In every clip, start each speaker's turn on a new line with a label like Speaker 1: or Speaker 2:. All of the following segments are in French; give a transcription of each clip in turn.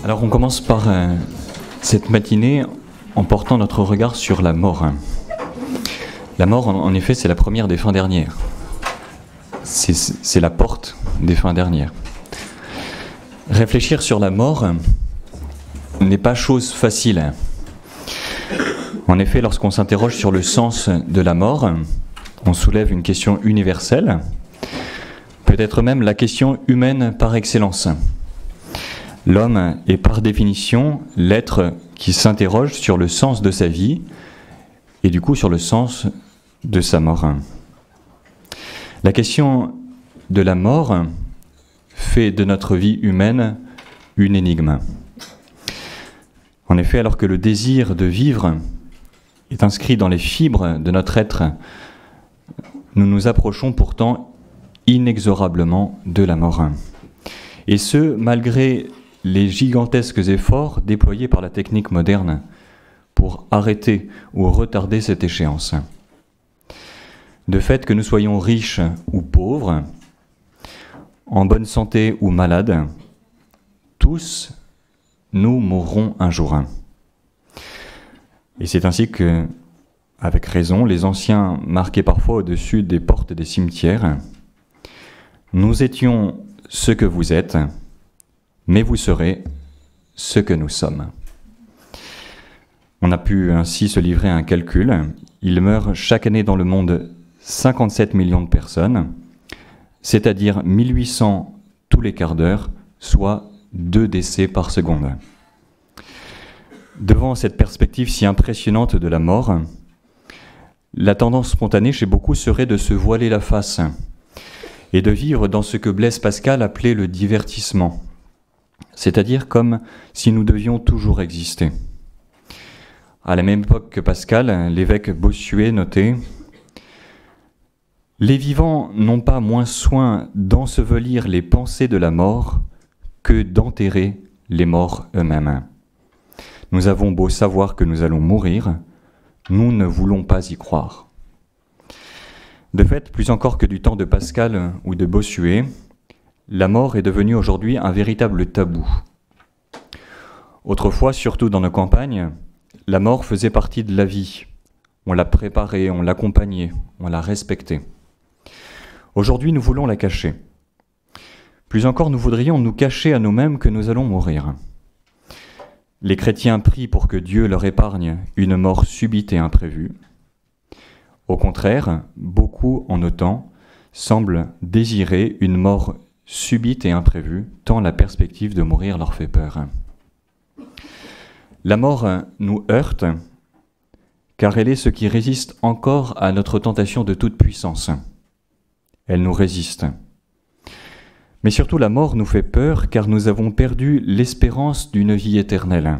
Speaker 1: Alors on commence par cette matinée en portant notre regard sur la mort. La mort, en effet, c'est la première des fins dernières. C'est la porte des fins dernières. Réfléchir sur la mort n'est pas chose facile. En effet, lorsqu'on s'interroge sur le sens de la mort, on soulève une question universelle, peut-être même la question humaine par excellence. L'homme est par définition l'être qui s'interroge sur le sens de sa vie et du coup sur le sens de sa mort. La question de la mort fait de notre vie humaine une énigme. En effet, alors que le désir de vivre est inscrit dans les fibres de notre être, nous nous approchons pourtant inexorablement de la mort. Et ce, malgré les gigantesques efforts déployés par la technique moderne pour arrêter ou retarder cette échéance. De fait, que nous soyons riches ou pauvres, en bonne santé ou malades, tous, nous mourrons un jour. Et c'est ainsi que, avec raison, les anciens marquaient parfois au-dessus des portes des cimetières « Nous étions ce que vous êtes, mais vous serez ce que nous sommes. » On a pu ainsi se livrer à un calcul. Il meurt chaque année dans le monde 57 millions de personnes, c'est-à-dire 1800 tous les quarts d'heure, soit 2 décès par seconde. Devant cette perspective si impressionnante de la mort, la tendance spontanée chez beaucoup serait de se voiler la face et de vivre dans ce que Blaise Pascal appelait le divertissement, c'est-à-dire comme si nous devions toujours exister. À la même époque que Pascal, l'évêque Bossuet notait « Les vivants n'ont pas moins soin d'ensevelir les pensées de la mort que d'enterrer les morts eux-mêmes. Nous avons beau savoir que nous allons mourir, nous ne voulons pas y croire. » De fait, plus encore que du temps de Pascal ou de Bossuet, la mort est devenue aujourd'hui un véritable tabou. Autrefois, surtout dans nos campagnes, la mort faisait partie de la vie. On la préparait, on l'accompagnait, on la respectait. Aujourd'hui, nous voulons la cacher. Plus encore, nous voudrions nous cacher à nous-mêmes que nous allons mourir. Les chrétiens prient pour que Dieu leur épargne une mort subite et imprévue. Au contraire, beaucoup en nos temps semblent désirer une mort subite et imprévue, tant la perspective de mourir leur fait peur. La mort nous heurte, car elle est ce qui résiste encore à notre tentation de toute puissance. Elle nous résiste. Mais surtout, la mort nous fait peur, car nous avons perdu l'espérance d'une vie éternelle.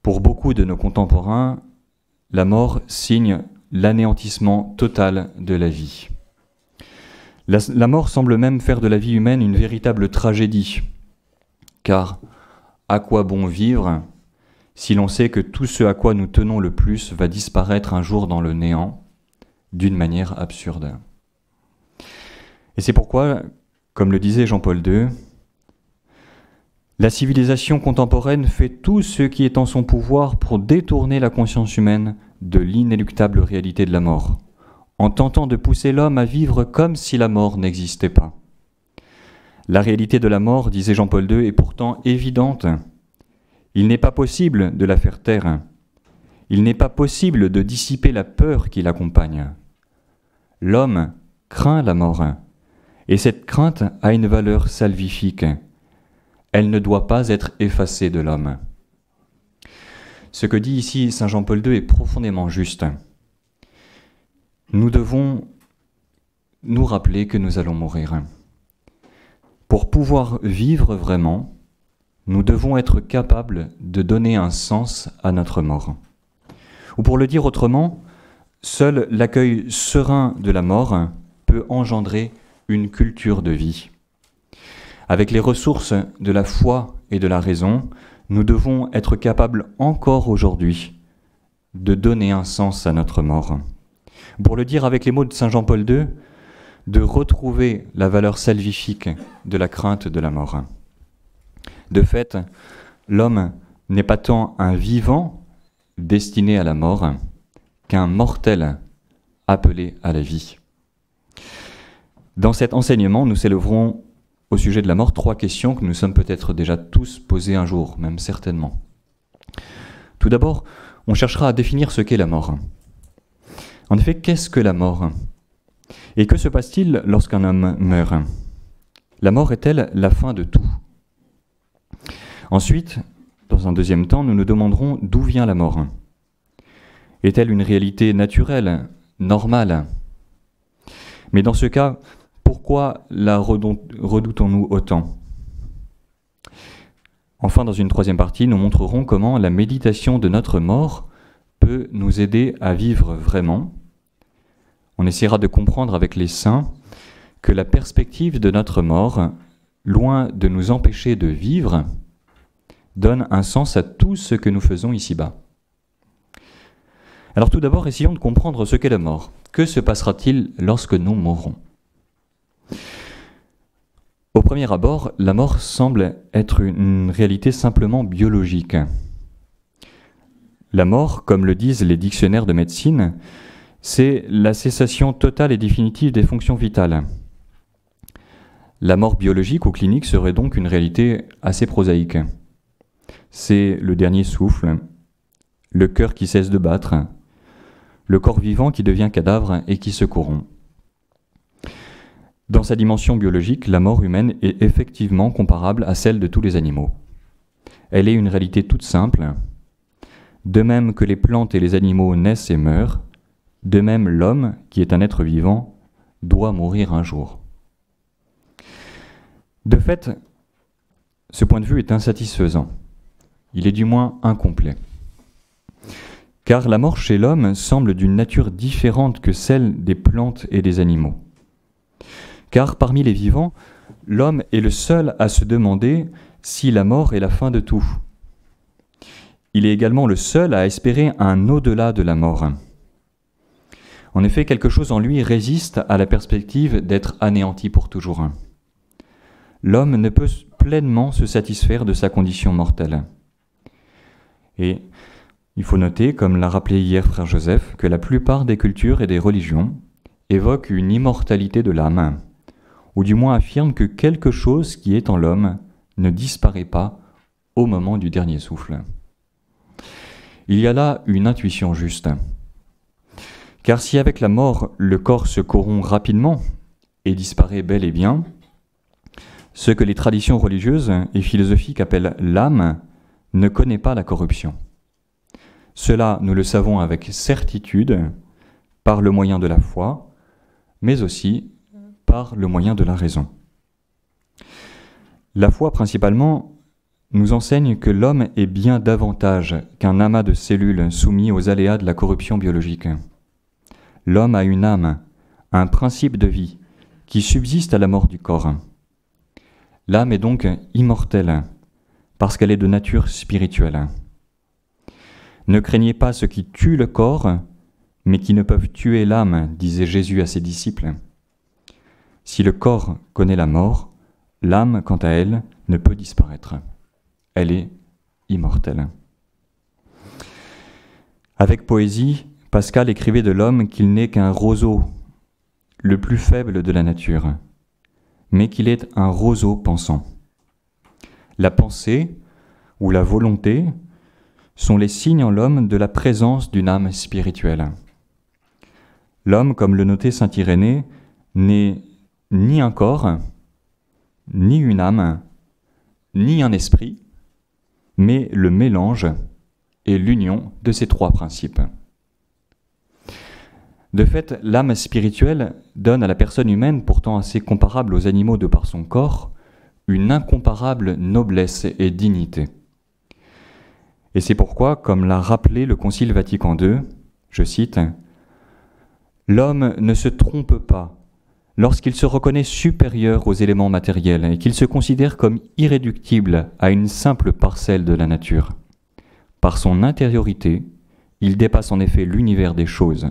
Speaker 1: Pour beaucoup de nos contemporains, la mort signe l'anéantissement total de la vie. La mort semble même faire de la vie humaine une véritable tragédie, car à quoi bon vivre si l'on sait que tout ce à quoi nous tenons le plus va disparaître un jour dans le néant, d'une manière absurde. Et c'est pourquoi, comme le disait Jean-Paul II, la civilisation contemporaine fait tout ce qui est en son pouvoir pour détourner la conscience humaine de l'inéluctable réalité de la mort, en tentant de pousser l'homme à vivre comme si la mort n'existait pas. La réalité de la mort, disait Jean-Paul II, est pourtant évidente. Il n'est pas possible de la faire taire. Il n'est pas possible de dissiper la peur qui l'accompagne. L'homme craint la mort, et cette crainte a une valeur salvifique. Elle ne doit pas être effacée de l'homme. Ce que dit ici saint Jean-Paul II est profondément juste. Nous devons nous rappeler que nous allons mourir. Pour pouvoir vivre vraiment, nous devons être capables de donner un sens à notre mort. Ou pour le dire autrement, seul l'accueil serein de la mort peut engendrer une culture de vie. Avec les ressources de la foi et de la raison, nous devons être capables encore aujourd'hui de donner un sens à notre mort. Pour le dire avec les mots de saint Jean-Paul II, de retrouver la valeur salvifique de la crainte de la mort. De fait, l'homme n'est pas tant un vivant destiné à la mort qu'un mortel appelé à la vie. Dans cet enseignement, nous s'élèverons au sujet de la mort 3 questions que nous sommes peut-être déjà tous posées un jour, même certainement. Tout d'abord, on cherchera à définir ce qu'est la mort. En effet, qu'est-ce que la mort? Et que se passe-t-il lorsqu'un homme meurt? La mort est-elle la fin de tout? Ensuite, dans un deuxième temps, nous nous demanderons d'où vient la mort. Est-elle une réalité naturelle, normale? Mais dans ce cas, pourquoi la redoutons-nous autant? Enfin, dans une troisième partie, nous montrerons comment la méditation de notre mort peut nous aider à vivre vraiment. On essaiera de comprendre avec les saints que la perspective de notre mort, loin de nous empêcher de vivre, donne un sens à tout ce que nous faisons ici-bas. Alors tout d'abord, essayons de comprendre ce qu'est la mort. Que se passera-t-il lorsque nous mourrons? Au premier abord, la mort semble être une réalité simplement biologique. La mort, comme le disent les dictionnaires de médecine, c'est la cessation totale et définitive des fonctions vitales. La mort biologique ou clinique serait donc une réalité assez prosaïque. C'est le dernier souffle, le cœur qui cesse de battre, le corps vivant qui devient cadavre et qui se corrompt. Dans sa dimension biologique, la mort humaine est effectivement comparable à celle de tous les animaux. Elle est une réalité toute simple. De même que les plantes et les animaux naissent et meurent, de même l'homme, qui est un être vivant, doit mourir un jour. De fait, ce point de vue est insatisfaisant. Il est du moins incomplet. Car la mort chez l'homme semble d'une nature différente que celle des plantes et des animaux. Car parmi les vivants, l'homme est le seul à se demander si la mort est la fin de tout. Il est également le seul à espérer un au-delà de la mort. En effet, quelque chose en lui résiste à la perspective d'être anéanti pour toujours. L'homme ne peut pleinement se satisfaire de sa condition mortelle. Et il faut noter, comme l'a rappelé hier frère Joseph, que la plupart des cultures et des religions évoquent une immortalité de l'âme, ou du moins affirment que quelque chose qui est en l'homme ne disparaît pas au moment du dernier souffle. Il y a là une intuition juste. Car si avec la mort le corps se corrompt rapidement et disparaît bel et bien, ce que les traditions religieuses et philosophiques appellent l'âme ne connaît pas la corruption. Cela, nous le savons avec certitude, par le moyen de la foi, mais aussi par le moyen de la raison. La foi, principalement, nous enseigne que l'homme est bien davantage qu'un amas de cellules soumis aux aléas de la corruption biologique. L'homme a une âme, un principe de vie, qui subsiste à la mort du corps. L'âme est donc immortelle, parce qu'elle est de nature spirituelle. Ne craignez pas ceux qui tuent le corps, mais qui ne peuvent tuer l'âme, disait Jésus à ses disciples. Si le corps connaît la mort, l'âme, quant à elle, ne peut disparaître. Elle est immortelle. Avec poésie, Pascal écrivait de l'homme qu'il n'est qu'un roseau, le plus faible de la nature, mais qu'il est un roseau pensant. La pensée ou la volonté sont les signes en l'homme de la présence d'une âme spirituelle. L'homme, comme le notait saint Irénée, n'est ni un corps, ni une âme, ni un esprit, mais le mélange et l'union de ces 3 principes. De fait, l'âme spirituelle donne à la personne humaine, pourtant assez comparable aux animaux de par son corps, une incomparable noblesse et dignité. Et c'est pourquoi, comme l'a rappelé le Concile Vatican II, je cite, « L'homme ne se trompe pas lorsqu'il se reconnaît supérieur aux éléments matériels et qu'il se considère comme irréductible à une simple parcelle de la nature. Par son intériorité, il dépasse en effet l'univers des choses.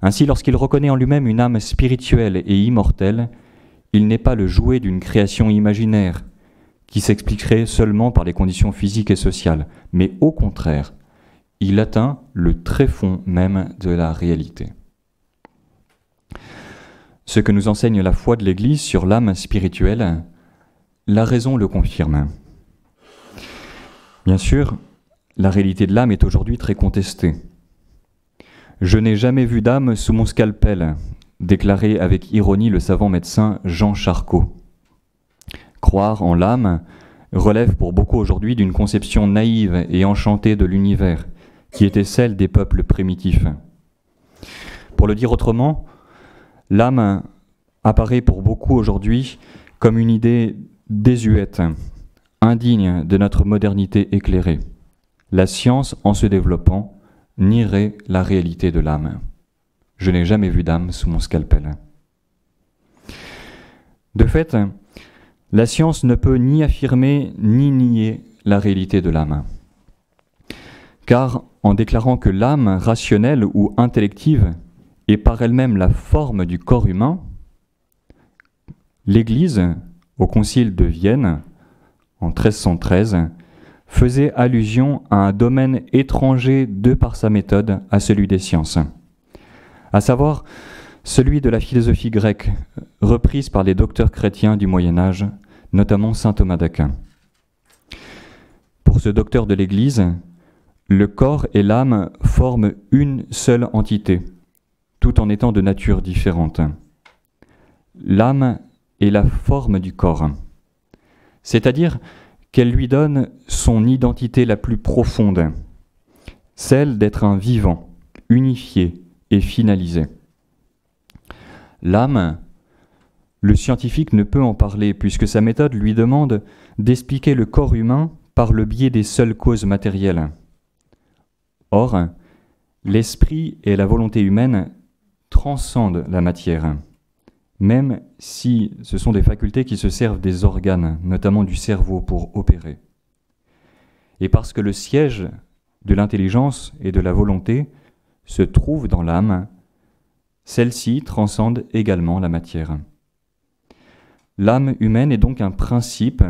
Speaker 1: Ainsi, lorsqu'il reconnaît en lui-même une âme spirituelle et immortelle, il n'est pas le jouet d'une création imaginaire, qui s'expliquerait seulement par les conditions physiques et sociales, mais au contraire, il atteint le tréfonds même de la réalité. Ce que nous enseigne la foi de l'Église sur l'âme spirituelle, la raison le confirme. Bien sûr, la réalité de l'âme est aujourd'hui très contestée. « Je n'ai jamais vu d'âme sous mon scalpel », déclarait avec ironie le savant médecin Jean Charcot. Croire en l'âme relève pour beaucoup aujourd'hui d'une conception naïve et enchantée de l'univers, qui était celle des peuples primitifs. Pour le dire autrement, l'âme apparaît pour beaucoup aujourd'hui comme une idée désuète, indigne de notre modernité éclairée. La science, en se développant, nierait la réalité de l'âme. Je n'ai jamais vu d'âme sous mon scalpel. De fait, la science ne peut ni affirmer ni nier la réalité de l'âme. Car en déclarant que l'âme rationnelle ou intellective est par elle-même la forme du corps humain, l'Église, au Concile de Vienne, en 1313, faisait allusion à un domaine étranger de par sa méthode à celui des sciences, à savoir celui de la philosophie grecque, reprise par les docteurs chrétiens du Moyen-Âge, notamment saint Thomas d'Aquin. Pour ce docteur de l'Église, le corps et l'âme forment une seule entité, tout en étant de nature différente. L'âme est la forme du corps, c'est-à-dire qu'elle lui donne son identité la plus profonde, celle d'être un vivant, unifié et finalisé. L'âme, le scientifique ne peut en parler puisque sa méthode lui demande d'expliquer le corps humain par le biais des seules causes matérielles. Or, l'esprit et la volonté humaine transcendent la matière, même si ce sont des facultés qui se servent des organes, notamment du cerveau, pour opérer. Et parce que le siège de l'intelligence et de la volonté se trouve dans l'âme, celle-ci transcende également la matière. L'âme humaine est donc un principe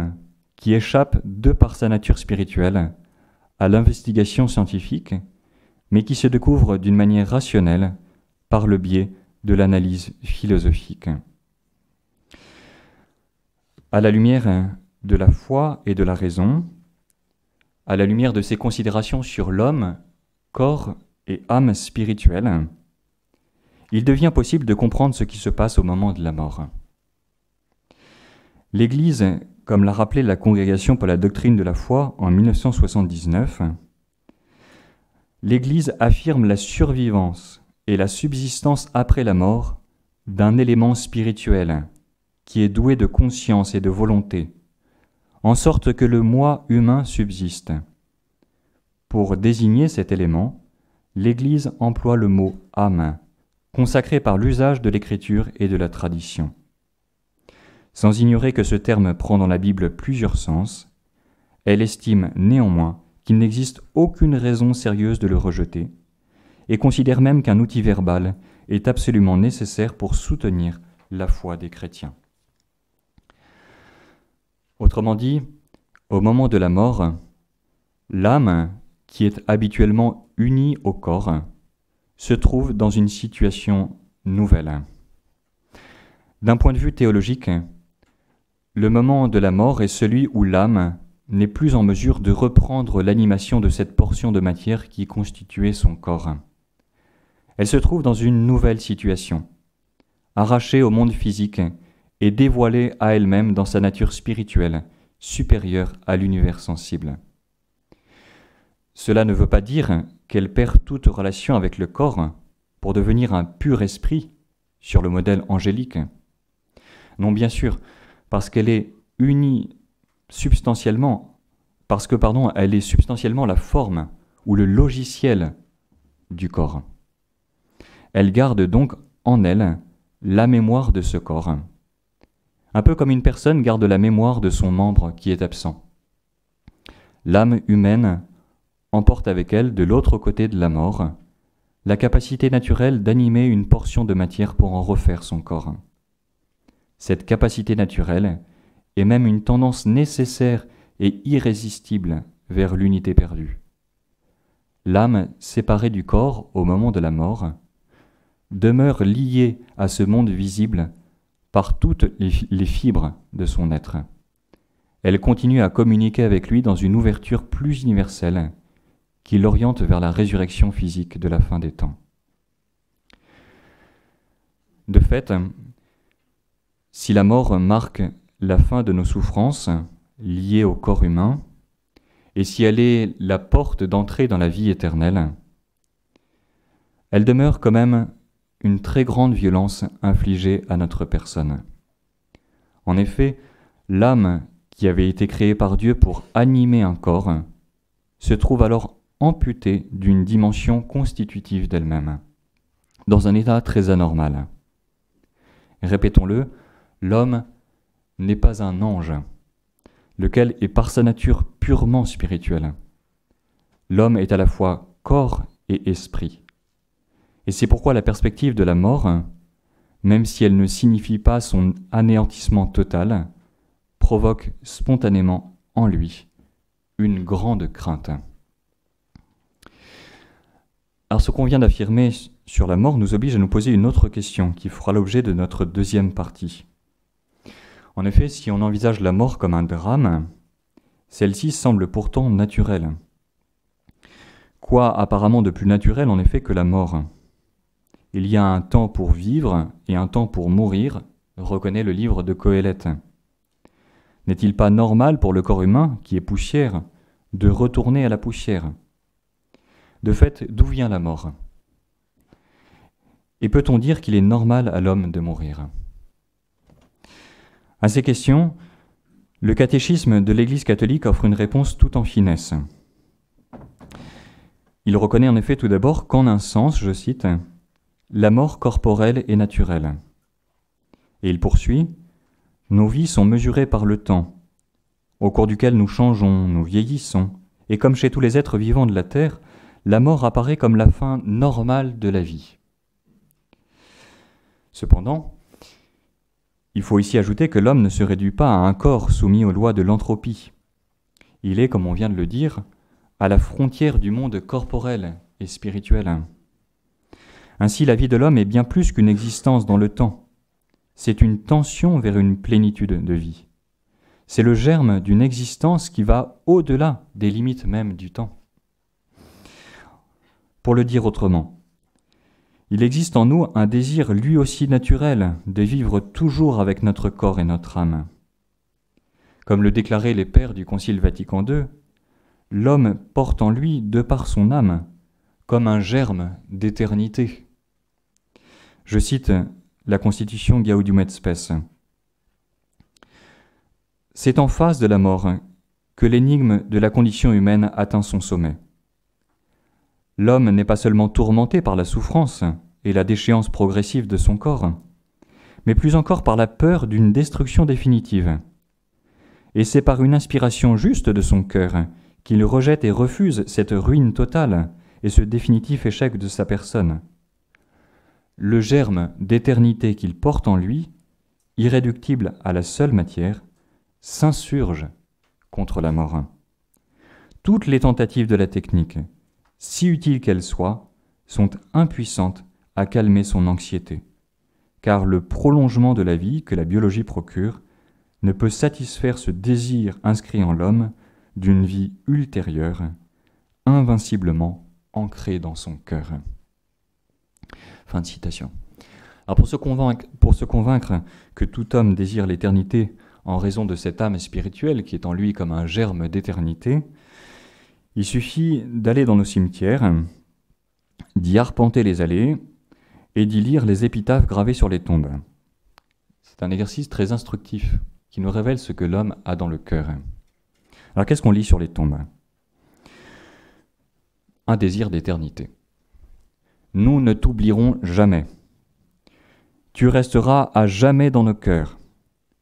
Speaker 1: qui échappe, de par sa nature spirituelle, à l'investigation scientifique, mais qui se découvre d'une manière rationnelle par le biais de l'analyse philosophique. À la lumière de la foi et de la raison, à la lumière de ces considérations sur l'homme, corps et âme spirituelle, il devient possible de comprendre ce qui se passe au moment de la mort. L'Église, comme l'a rappelé la Congrégation pour la doctrine de la foi en 1979, l'Église affirme la survivance et la subsistance après la mort d'un élément spirituel qui est doué de conscience et de volonté, en sorte que le moi humain subsiste. Pour désigner cet élément, l'Église emploie le mot « âme », consacré par l'usage de l'Écriture et de la tradition. Sans ignorer que ce terme prend dans la Bible plusieurs sens, elle estime néanmoins qu'il n'existe aucune raison sérieuse de le rejeter, et considère même qu'un outil verbal est absolument nécessaire pour soutenir la foi des chrétiens. Autrement dit, au moment de la mort, l'âme, qui est habituellement unie au corps, se trouve dans une situation nouvelle. D'un point de vue théologique, le moment de la mort est celui où l'âme n'est plus en mesure de reprendre l'animation de cette portion de matière qui constituait son corps. Elle se trouve dans une nouvelle situation, arrachée au monde physique et dévoilée à elle-même dans sa nature spirituelle, supérieure à l'univers sensible. Cela ne veut pas dire qu'elle perd toute relation avec le corps pour devenir un pur esprit sur le modèle angélique. Non, bien sûr, parce qu'elle est unie substantiellement, elle est substantiellement la forme ou le logiciel du corps. Elle garde donc en elle la mémoire de ce corps, un peu comme une personne garde la mémoire de son membre qui est absent. L'âme humaine emporte avec elle, de l'autre côté de la mort, la capacité naturelle d'animer une portion de matière pour en refaire son corps. Cette capacité naturelle et même une tendance nécessaire et irrésistible vers l'unité perdue. L'âme, séparée du corps au moment de la mort, demeure liée à ce monde visible par toutes les fibres de son être. Elle continue à communiquer avec lui dans une ouverture plus universelle qui l'oriente vers la résurrection physique de la fin des temps. De fait, si la mort marque la fin de nos souffrances liées au corps humain, et si elle est la porte d'entrée dans la vie éternelle, elle demeure quand même une très grande violence infligée à notre personne. En effet, l'âme qui avait été créée par Dieu pour animer un corps se trouve alors amputée d'une dimension constitutive d'elle-même, dans un état très anormal. Répétons-le, l'homme n'est pas un ange, lequel est par sa nature purement spirituel. L'homme est à la fois corps et esprit. Et c'est pourquoi la perspective de la mort, même si elle ne signifie pas son anéantissement total, provoque spontanément en lui une grande crainte. Alors ce qu'on vient d'affirmer sur la mort nous oblige à nous poser une autre question qui fera l'objet de notre deuxième partie. En effet, si on envisage la mort comme un drame, celle-ci semble pourtant naturelle. Quoi apparemment de plus naturel en effet que la mort ? Il y a un temps pour vivre et un temps pour mourir, reconnaît le livre de Qoéleth. N'est-il pas normal pour le corps humain, qui est poussière, de retourner à la poussière ? De fait, d'où vient la mort ? Et peut-on dire qu'il est normal à l'homme de mourir ? À ces questions, le catéchisme de l'Église catholique offre une réponse tout en finesse. Il reconnaît en effet tout d'abord qu'en un sens, je cite, « la mort corporelle est naturelle ». Et il poursuit, « nos vies sont mesurées par le temps, au cours duquel nous changeons, nous vieillissons, et comme chez tous les êtres vivants de la terre, la mort apparaît comme la fin normale de la vie. » Cependant, il faut ici ajouter que l'homme ne se réduit pas à un corps soumis aux lois de l'entropie. Il est, comme on vient de le dire, à la frontière du monde corporel et spirituel. Ainsi, la vie de l'homme est bien plus qu'une existence dans le temps. C'est une tension vers une plénitude de vie. C'est le germe d'une existence qui va au-delà des limites même du temps. Pour le dire autrement, il existe en nous un désir lui aussi naturel de vivre toujours avec notre corps et notre âme. Comme le déclaraient les pères du Concile Vatican II, l'homme porte en lui, de par son âme, comme un germe d'éternité. Je cite la Constitution Gaudium et Spes. C'est en face de la mort que l'énigme de la condition humaine atteint son sommet. L'homme n'est pas seulement tourmenté par la souffrance et la déchéance progressive de son corps, mais plus encore par la peur d'une destruction définitive. Et c'est par une inspiration juste de son cœur qu'il rejette et refuse cette ruine totale et ce définitif échec de sa personne. Le germe d'éternité qu'il porte en lui, irréductible à la seule matière, s'insurge contre la mort. Toutes les tentatives de la technique, si utiles qu'elles soient, sont impuissantes à calmer son anxiété, car le prolongement de la vie que la biologie procure ne peut satisfaire ce désir inscrit en l'homme d'une vie ultérieure, invinciblement ancrée dans son cœur. Fin de citation. Alors pour se convaincre que tout homme désire l'éternité en raison de cette âme spirituelle qui est en lui comme un germe d'éternité, il suffit d'aller dans nos cimetières, d'y arpenter les allées et d'y lire les épitaphes gravées sur les tombes. C'est un exercice très instructif qui nous révèle ce que l'homme a dans le cœur. Alors qu'est-ce qu'on lit sur les tombes ? Un désir d'éternité. Nous ne t'oublierons jamais. Tu resteras à jamais dans nos cœurs.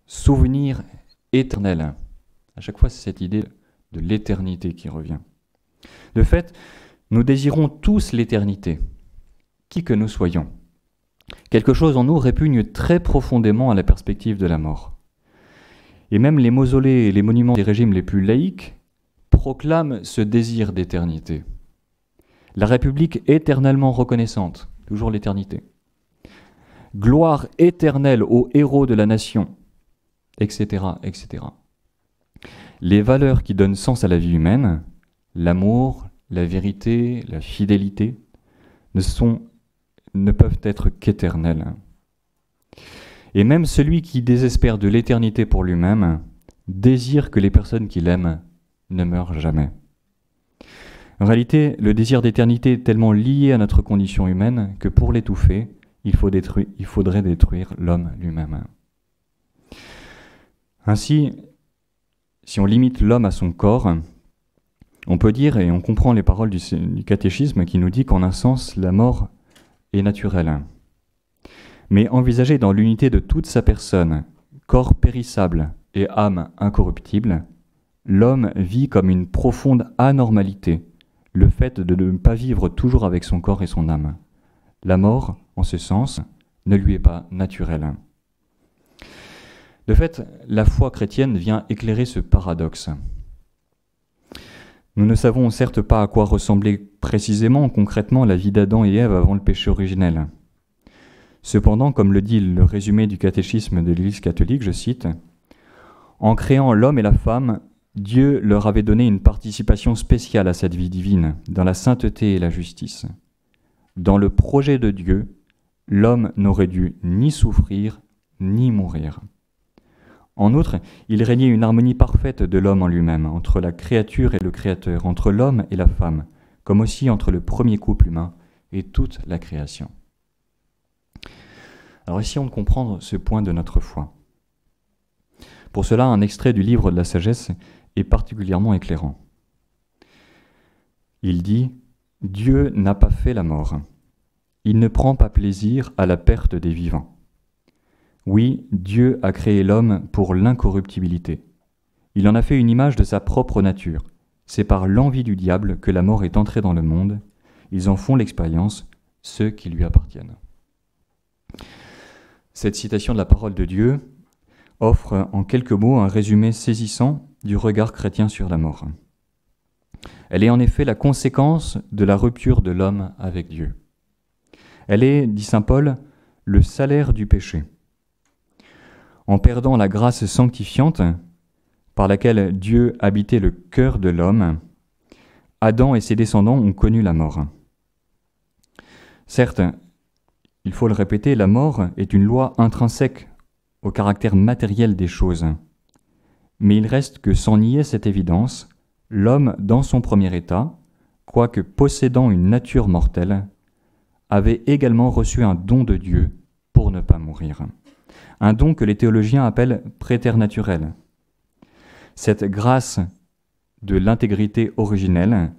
Speaker 1: Souvenir éternel. À chaque fois, c'est cette idée de l'éternité qui revient. De fait, nous désirons tous l'éternité, qui que nous soyons. Quelque chose en nous répugne très profondément à la perspective de la mort. Et même les mausolées et les monuments des régimes les plus laïques proclament ce désir d'éternité. La République éternellement reconnaissante, toujours l'éternité. Gloire éternelle aux héros de la nation, etc., etc. Les valeurs qui donnent sens à la vie humaine, l'amour, la vérité, la fidélité, ne peuvent être qu'éternelles. Et même celui qui désespère de l'éternité pour lui-même désire que les personnes qu'il aime ne meurent jamais. En réalité, le désir d'éternité est tellement lié à notre condition humaine que pour l'étouffer, il faudrait détruire l'homme lui-même. Ainsi, si on limite l'homme à son corps, on peut dire, et on comprend les paroles du catéchisme qui nous dit qu'en un sens, la mort est naturelle. Mais envisagée dans l'unité de toute sa personne, corps périssable et âme incorruptible, l'homme vit comme une profonde anormalité, le fait de ne pas vivre toujours avec son corps et son âme. La mort, en ce sens, ne lui est pas naturelle. De fait, la foi chrétienne vient éclairer ce paradoxe. Nous ne savons certes pas à quoi ressemblait précisément, concrètement, la vie d'Adam et Ève avant le péché originel. Cependant, comme le dit le résumé du catéchisme de l'Église catholique, je cite, « En créant l'homme et la femme, Dieu leur avait donné une participation spéciale à cette vie divine, dans la sainteté et la justice. Dans le projet de Dieu, l'homme n'aurait dû ni souffrir, ni mourir. En outre, il régnait une harmonie parfaite de l'homme en lui-même, entre la créature et le Créateur, entre l'homme et la femme, comme aussi entre le premier couple humain et toute la création. » Alors essayons de comprendre ce point de notre foi. Pour cela, un extrait du livre de la sagesse est particulièrement éclairant. Il dit « Dieu n'a pas fait la mort. Il ne prend pas plaisir à la perte des vivants. Oui, Dieu a créé l'homme pour l'incorruptibilité. Il en a fait une image de sa propre nature. C'est par l'envie du diable que la mort est entrée dans le monde. Ils en font l'expérience, ceux qui lui appartiennent. » Cette citation de la parole de Dieu offre en quelques mots un résumé saisissant du regard chrétien sur la mort. Elle est en effet la conséquence de la rupture de l'homme avec Dieu. Elle est, dit saint Paul, le salaire du péché. En perdant la grâce sanctifiante par laquelle Dieu habitait le cœur de l'homme, Adam et ses descendants ont connu la mort. Certes, il faut le répéter, la mort est une loi intrinsèque au caractère matériel des choses. Mais il reste que, sans nier cette évidence, l'homme, dans son premier état, quoique possédant une nature mortelle, avait également reçu un don de Dieu pour ne pas mourir. Un don que les théologiens appellent préternaturel. Cette grâce de l'intégrité originelle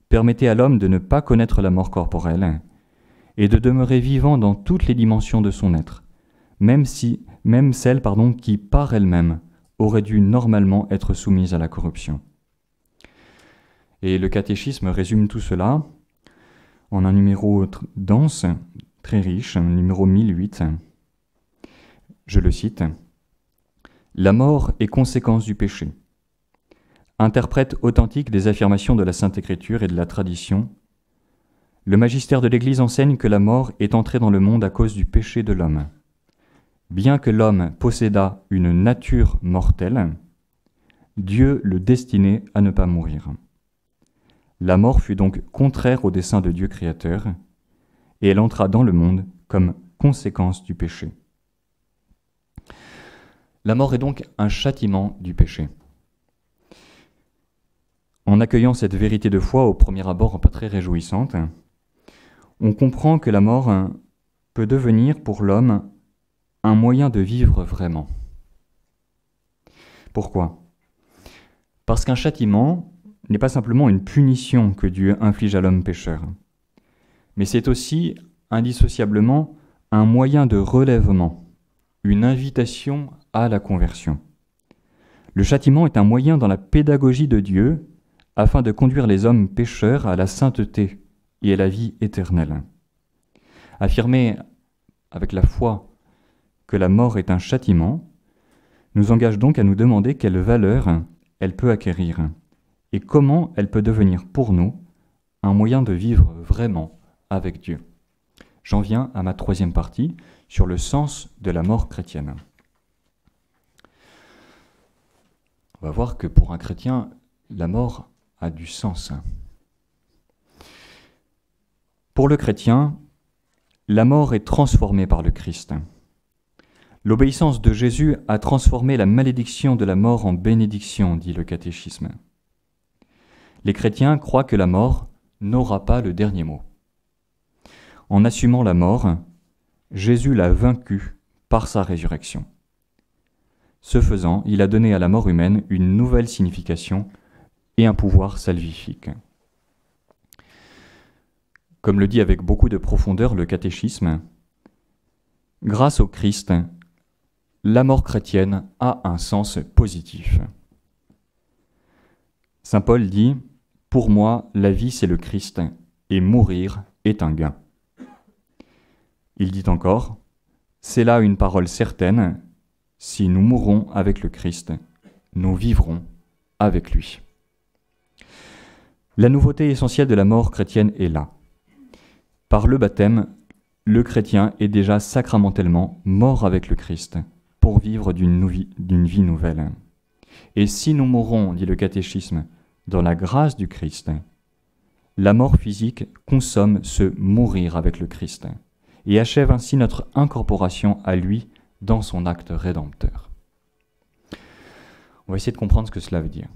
Speaker 1: permettait à l'homme de ne pas connaître la mort corporelle et de demeurer vivant dans toutes les dimensions de son être, même celles qui, par elles-mêmes, auraient dû normalement être soumises à la corruption. Et le catéchisme résume tout cela en un numéro dense, très riche, numéro 1008. Je le cite. « La mort est conséquence du péché. Interprète authentique des affirmations de la Sainte Écriture et de la tradition, le magistère de l'Église enseigne que la mort est entrée dans le monde à cause du péché de l'homme. Bien que l'homme possédât une nature mortelle, Dieu le destinait à ne pas mourir. La mort fut donc contraire au dessein de Dieu créateur, et elle entra dans le monde comme conséquence du péché. » La mort est donc un châtiment du péché. En accueillant cette vérité de foi au premier abord pas très réjouissante, on comprend que la mort peut devenir pour l'homme un moyen de vivre vraiment. Pourquoi ? Parce qu'un châtiment n'est pas simplement une punition que Dieu inflige à l'homme pécheur, mais c'est aussi indissociablement un moyen de relèvement, une invitation à la conversion. Le châtiment est un moyen dans la pédagogie de Dieu afin de conduire les hommes pécheurs à la sainteté et à la vie éternelle. Affirmer avec la foi que la mort est un châtiment nous engage donc à nous demander quelle valeur elle peut acquérir et comment elle peut devenir pour nous un moyen de vivre vraiment avec Dieu. J'en viens à ma troisième partie sur le sens de la mort chrétienne. On va voir que pour un chrétien, la mort a du sens. Pour le chrétien, la mort est transformée par le Christ. L'obéissance de Jésus a transformé la malédiction de la mort en bénédiction, dit le catéchisme. Les chrétiens croient que la mort n'aura pas le dernier mot. En assumant la mort, Jésus l'a vaincue par sa résurrection. Ce faisant, il a donné à la mort humaine une nouvelle signification et un pouvoir salvifique. Comme le dit avec beaucoup de profondeur le catéchisme, grâce au Christ, la mort chrétienne a un sens positif. Saint Paul dit « Pour moi, la vie c'est le Christ, et mourir est un gain ». Il dit encore « C'est là une parole certaine, si nous mourrons avec le Christ, nous vivrons avec lui ». La nouveauté essentielle de la mort chrétienne est là. Par le baptême, le chrétien est déjà sacramentellement mort avec le Christ pour vivre d'une vie nouvelle. Et si nous mourons, dit le catéchisme, dans la grâce du Christ, la mort physique consomme ce mourir avec le Christ et achève ainsi notre incorporation à lui dans son acte rédempteur. On va essayer de comprendre ce que cela veut dire.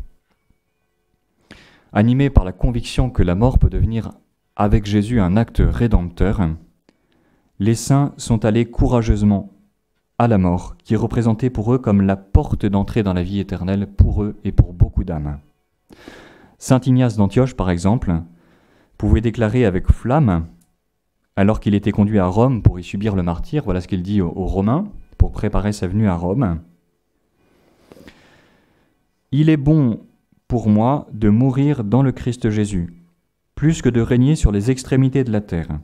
Speaker 1: Animés par la conviction que la mort peut devenir avec Jésus un acte rédempteur, les saints sont allés courageusement à la mort, qui est représentée pour eux comme la porte d'entrée dans la vie éternelle pour eux et pour beaucoup d'âmes. Saint Ignace d'Antioche, par exemple, pouvait déclarer avec flamme, alors qu'il était conduit à Rome pour y subir le martyre, voilà ce qu'il dit aux Romains, pour préparer sa venue à Rome. « Il est bon pour moi de mourir dans le Christ Jésus, plus que de régner sur les extrémités de la terre.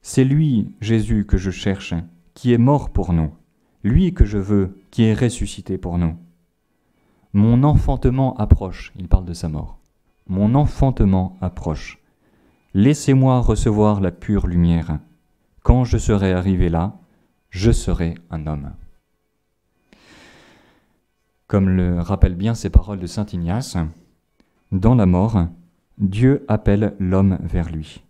Speaker 1: C'est lui, Jésus, que je cherche, qui est mort pour nous, lui que je veux, qui est ressuscité pour nous. Mon enfantement approche, il parle de sa mort, mon enfantement approche. Laissez-moi recevoir la pure lumière. Quand je serai arrivé là, je serai un homme. » Comme le rappellent bien ces paroles de saint Ignace, dans la mort, Dieu appelle l'homme vers lui.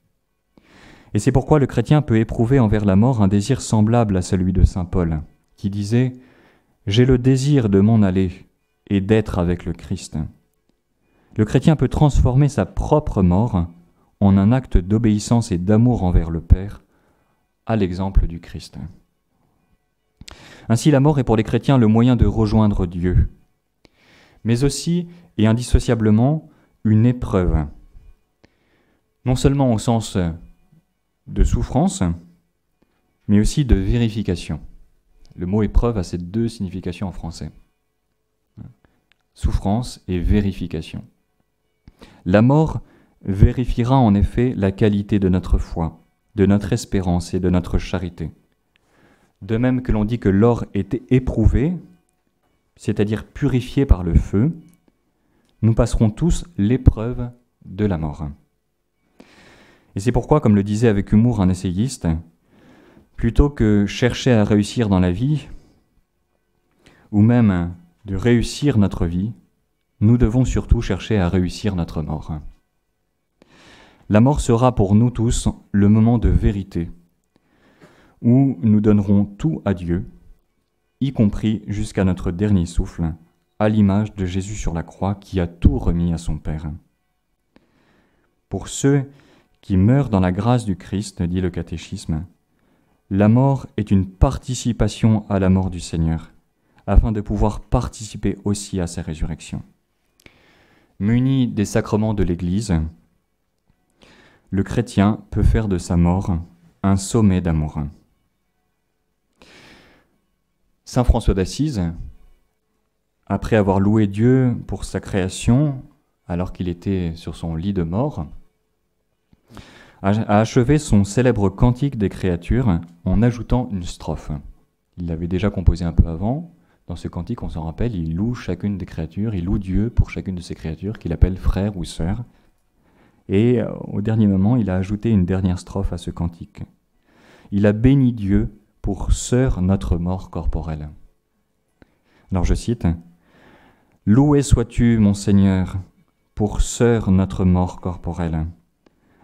Speaker 1: Et c'est pourquoi le chrétien peut éprouver envers la mort un désir semblable à celui de saint Paul, qui disait « J'ai le désir de m'en aller et d'être avec le Christ ». Le chrétien peut transformer sa propre mort en un acte d'obéissance et d'amour envers le Père, à l'exemple du Christ. Ainsi, la mort est pour les chrétiens le moyen de rejoindre Dieu, mais aussi et indissociablement une épreuve, non seulement au sens de souffrance, mais aussi de vérification. Le mot épreuve a ces deux significations en français. Souffrance et vérification. La mort vérifiera en effet la qualité de notre foi, de notre espérance et de notre charité. De même que l'on dit que l'or était éprouvé, c'est-à-dire purifié par le feu, nous passerons tous l'épreuve de la mort. Et c'est pourquoi, comme le disait avec humour un essayiste, plutôt que chercher à réussir dans la vie, ou même de réussir notre vie, nous devons surtout chercher à réussir notre mort. La mort sera pour nous tous le moment de vérité, où nous donnerons tout à Dieu, y compris jusqu'à notre dernier souffle, à l'image de Jésus sur la croix qui a tout remis à son Père. Pour ceux qui meurent dans la grâce du Christ, dit le catéchisme, la mort est une participation à la mort du Seigneur, afin de pouvoir participer aussi à sa résurrection. Muni des sacrements de l'Église, le chrétien peut faire de sa mort un sommet d'amour. Saint François d'Assise, après avoir loué Dieu pour sa création, alors qu'il était sur son lit de mort, a achevé son célèbre cantique des créatures en ajoutant une strophe. Il l'avait déjà composé un peu avant, Dans ce cantique, on s'en rappelle, il loue chacune des créatures, il loue Dieu pour chacune de ces créatures qu'il appelle frère ou sœur. Et au dernier moment, il a ajouté une dernière strophe à ce cantique. Il a béni Dieu pour sœur notre mort corporelle. Alors je cite, « Loué sois-tu, mon Seigneur, pour sœur notre mort corporelle,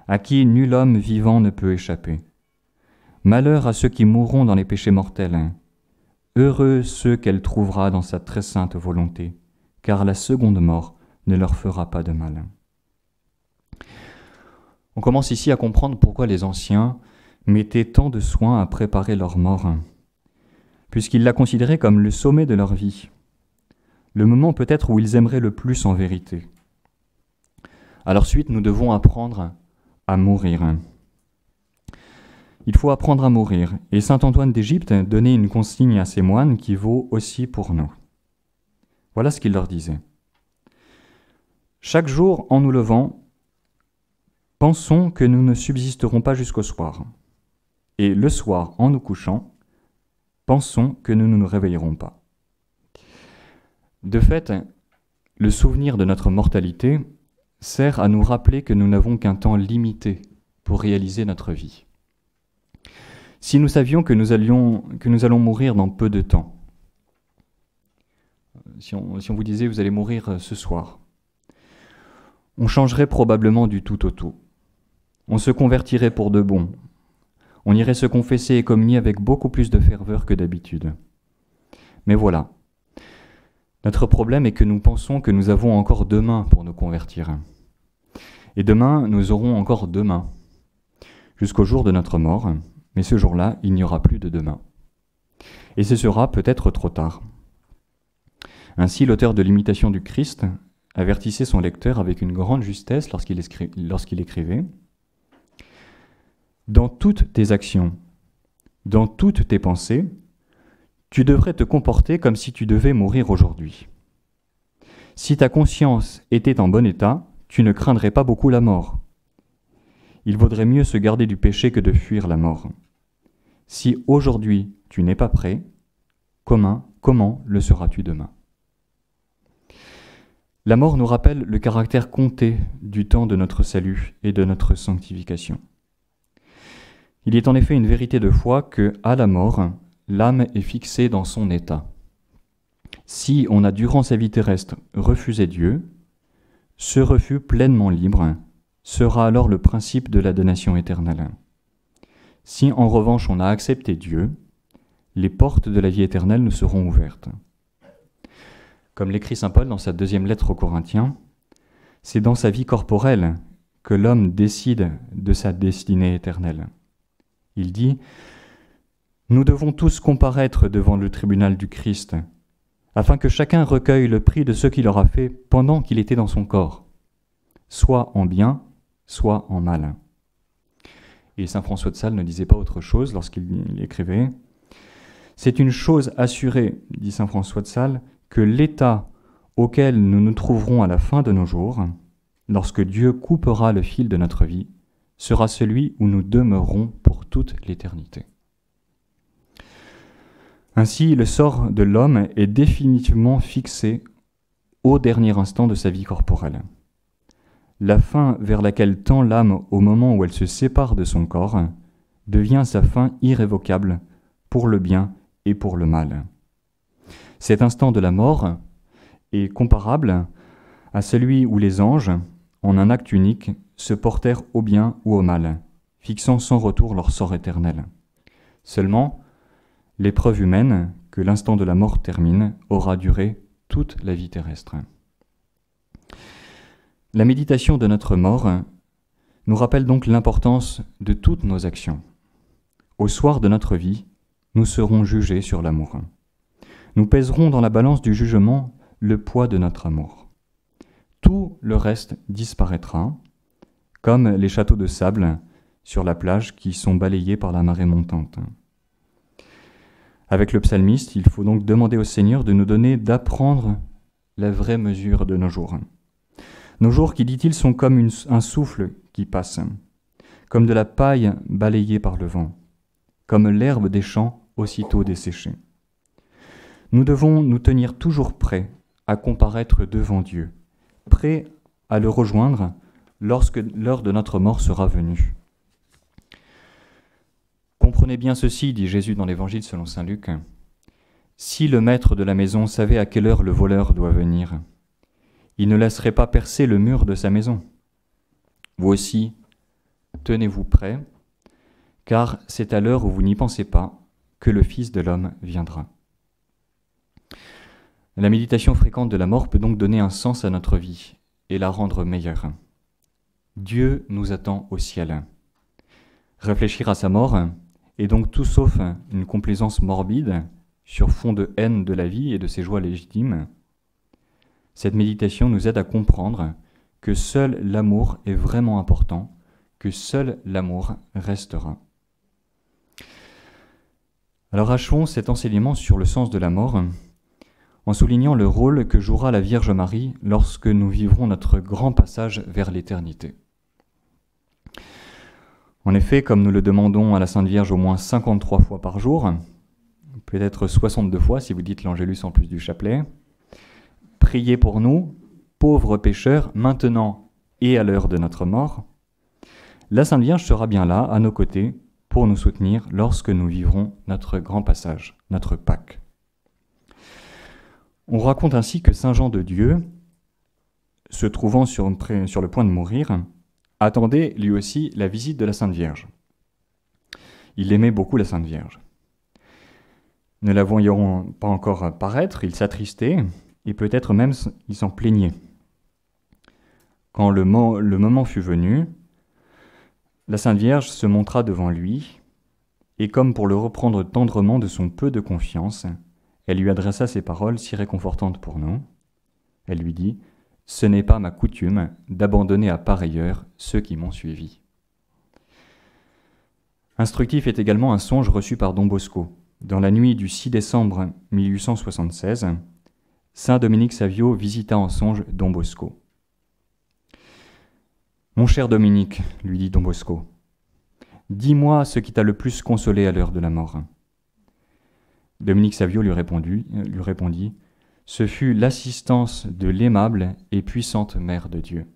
Speaker 1: à qui nul homme vivant ne peut échapper. Malheur à ceux qui mourront dans les péchés mortels. Heureux ceux qu'elle trouvera dans sa très sainte volonté, car la seconde mort ne leur fera pas de mal. » On commence ici à comprendre pourquoi les anciens mettaient tant de soin à préparer leur mort, puisqu'ils la considéraient comme le sommet de leur vie, le moment peut-être où ils aimeraient le plus en vérité. À leur suite, nous devons apprendre à mourir. Il faut apprendre à mourir, et saint Antoine d'Égypte donnait une consigne à ses moines qui vaut aussi pour nous. Voilà ce qu'il leur disait. « Chaque jour, en nous levant, pensons que nous ne subsisterons pas jusqu'au soir, et le soir, en nous couchant, pensons que nous ne nous réveillerons pas. » De fait, le souvenir de notre mortalité sert à nous rappeler que nous n'avons qu'un temps limité pour réaliser notre vie. Si nous savions que nous allons mourir dans peu de temps, si on vous disait vous allez mourir ce soir, on changerait probablement du tout au tout. On se convertirait pour de bon. On irait se confesser et communier avec beaucoup plus de ferveur que d'habitude. Mais voilà. Notre problème est que nous pensons que nous avons encore demain pour nous convertir. Et demain, nous aurons encore demain, jusqu'au jour de notre mort, mais ce jour-là, il n'y aura plus de demain. Et ce sera peut-être trop tard. Ainsi, l'auteur de l'Imitation du Christ avertissait son lecteur avec une grande justesse lorsqu'il écrivait « Dans toutes tes actions, dans toutes tes pensées, tu devrais te comporter comme si tu devais mourir aujourd'hui. Si ta conscience était en bon état, tu ne craindrais pas beaucoup la mort. Il vaudrait mieux se garder du péché que de fuir la mort. Si aujourd'hui tu n'es pas prêt, comment le seras-tu demain ?» La mort nous rappelle le caractère compté du temps de notre salut et de notre sanctification. Il est en effet une vérité de foi que, à la mort, l'âme est fixée dans son état. Si on a durant sa vie terrestre refusé Dieu, ce refus pleinement libre sera alors le principe de la damnation éternelle. Si en revanche on a accepté Dieu, les portes de la vie éternelle nous seront ouvertes. Comme l'écrit saint Paul dans sa deuxième lettre aux Corinthiens, c'est dans sa vie corporelle que l'homme décide de sa destinée éternelle. Il dit « Nous devons tous comparaître devant le tribunal du Christ, afin que chacun recueille le prix de ce qu'il aura fait pendant qu'il était dans son corps, soit en bien, soit en mal. » Et saint François de Sales ne disait pas autre chose lorsqu'il écrivait « C'est une chose assurée, dit saint François de Sales, que l'état auquel nous nous trouverons à la fin de nos jours, lorsque Dieu coupera le fil de notre vie, sera celui où nous demeurerons pour toute l'éternité. » Ainsi, le sort de l'homme est définitivement fixé au dernier instant de sa vie corporelle. La fin vers laquelle tend l'âme au moment où elle se sépare de son corps devient sa fin irrévocable pour le bien et pour le mal. Cet instant de la mort est comparable à celui où les anges, en un acte unique, se portèrent au bien ou au mal, fixant sans retour leur sort éternel. Seulement, l'épreuve humaine, que l'instant de la mort termine, aura duré toute la vie terrestre. La méditation de notre mort nous rappelle donc l'importance de toutes nos actions. Au soir de notre vie, nous serons jugés sur l'amour. Nous pèserons dans la balance du jugement le poids de notre amour. Tout le reste disparaîtra, comme les châteaux de sable sur la plage qui sont balayés par la marée montante. Avec le psalmiste, il faut donc demander au Seigneur de nous donner d'apprendre la vraie mesure de nos jours. Nos jours qui, dit-il, sont comme un souffle qui passe, comme de la paille balayée par le vent, comme l'herbe des champs aussitôt desséchée. nous devons nous tenir toujours prêts à comparaître devant Dieu, prêts à le rejoindre lorsque l'heure de notre mort sera venue. Comprenez bien ceci, dit Jésus dans l'Évangile selon saint Luc. Si le maître de la maison savait à quelle heure le voleur doit venir, il ne laisserait pas percer le mur de sa maison. Vous aussi, tenez-vous prêts, car c'est à l'heure où vous n'y pensez pas que le Fils de l'homme viendra. La méditation fréquente de la mort peut donc donner un sens à notre vie et la rendre meilleure. Dieu nous attend au ciel. Réfléchir à sa mort est donc tout sauf une complaisance morbide sur fond de haine de la vie et de ses joies légitimes. Cette méditation nous aide à comprendre que seul l'amour est vraiment important, que seul l'amour restera. Alors achevons cet enseignement sur le sens de la mort en soulignant le rôle que jouera la Vierge Marie lorsque nous vivrons notre grand passage vers l'éternité. En effet, comme nous le demandons à la Sainte Vierge au moins 53 fois par jour, peut-être 62 fois si vous dites l'Angélus en plus du chapelet, priez pour nous, pauvres pécheurs, maintenant et à l'heure de notre mort. La Sainte Vierge sera bien là, à nos côtés, pour nous soutenir lorsque nous vivrons notre grand passage, notre Pâques. On raconte ainsi que Saint Jean de Dieu, se trouvant sur le point de mourir, attendait lui aussi la visite de la Sainte Vierge. Il aimait beaucoup la Sainte Vierge. Ne la voyant pas encore paraître, il s'attristait et peut-être même il s'en plaignait. Quand le moment fut venu, la Sainte Vierge se montra devant lui et comme pour le reprendre tendrement de son peu de confiance, elle lui adressa ces paroles si réconfortantes pour nous. Elle lui dit « Ce n'est pas ma coutume d'abandonner à pareille heure ceux qui m'ont suivi. » Instructif est également un songe reçu par Don Bosco. Dans la nuit du 6 décembre 1876, Saint Dominique Savio visita en songe Don Bosco. « Mon cher Dominique, lui dit Don Bosco, dis-moi ce qui t'a le plus consolé à l'heure de la mort. » Dominique Savio lui répondit « Ce fut l'assistance de l'aimable et puissante Mère de Dieu.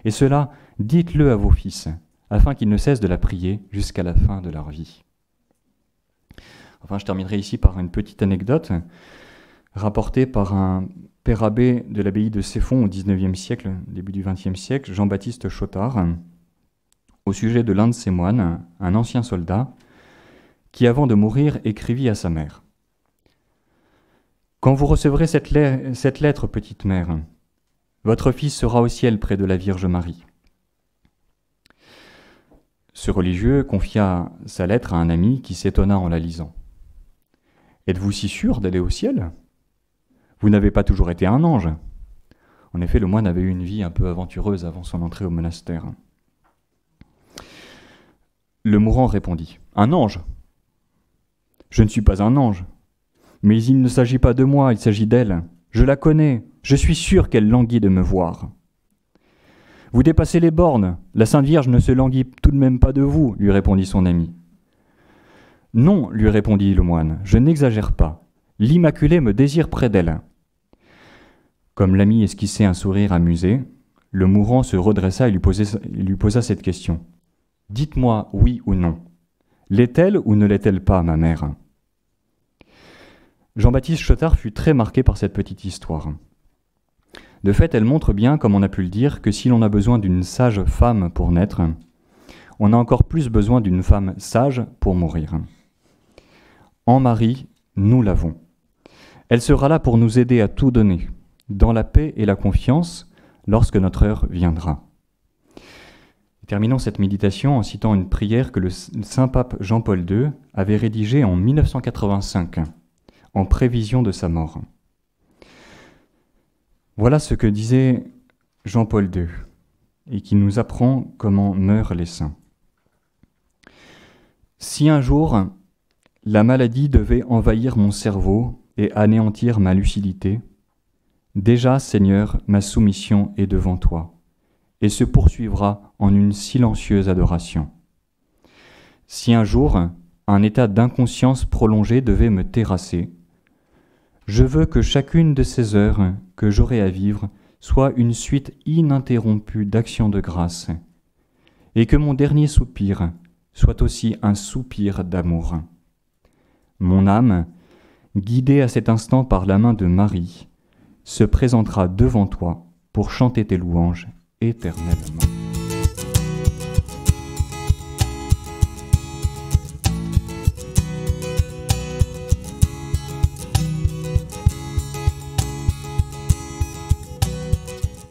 Speaker 1: Et cela, dites-le à vos fils, afin qu'ils ne cessent de la prier jusqu'à la fin de leur vie. » Enfin, je terminerai ici par une petite anecdote rapportée par un père abbé de l'abbaye de Ceffonds au XIXe siècle, début du XXe siècle, Jean-Baptiste Chotard, au sujet de l'un de ses moines, un ancien soldat, qui avant de mourir écrivit à sa mère. « Quand vous recevrez cette lettre, petite mère, votre fils sera au ciel près de la Vierge Marie. » Ce religieux confia sa lettre à un ami qui s'étonna en la lisant. « Êtes-vous si sûr d'aller au ciel ? Vous n'avez pas toujours été un ange. » En effet, le moine avait eu une vie un peu aventureuse avant son entrée au monastère. Le mourant répondit « Un ange ? Je ne suis pas un ange. Mais il ne s'agit pas de moi, il s'agit d'elle. Je la connais, je suis sûr qu'elle languit de me voir. » « Vous dépassez les bornes, la Sainte Vierge ne se languit tout de même pas de vous, lui répondit son ami. « Non, lui répondit le moine, je n'exagère pas. L'Immaculée me désire près d'elle. » Comme l'ami esquissait un sourire amusé, le mourant se redressa et lui posa cette question. « Dites-moi oui ou non. L'est-elle ou ne l'est-elle pas, ma mère ?» Jean-Baptiste Chotard fut très marqué par cette petite histoire. De fait, elle montre bien, comme on a pu le dire, que si l'on a besoin d'une sage femme pour naître, on a encore plus besoin d'une femme sage pour mourir. En Marie, nous l'avons. Elle sera là pour nous aider à tout donner, dans la paix et la confiance, lorsque notre heure viendra. Terminons cette méditation en citant une prière que le Saint-Pape Jean-Paul II avait rédigée en 1985, en prévision de sa mort. Voilà ce que disait Jean-Paul II, et qui nous apprend comment meurent les saints. « Si un jour, la maladie devait envahir mon cerveau et anéantir ma lucidité, déjà, Seigneur, ma soumission est devant toi, et se poursuivra en une silencieuse adoration. Si un jour, un état d'inconscience prolongé devait me terrasser, Je veux que chacune de ces heures que j'aurai à vivre soit une suite ininterrompue d'actions de grâce, et que mon dernier soupir soit aussi un soupir d'amour. Mon âme, guidée à cet instant par la main de Marie, se présentera devant toi pour chanter tes louanges éternellement.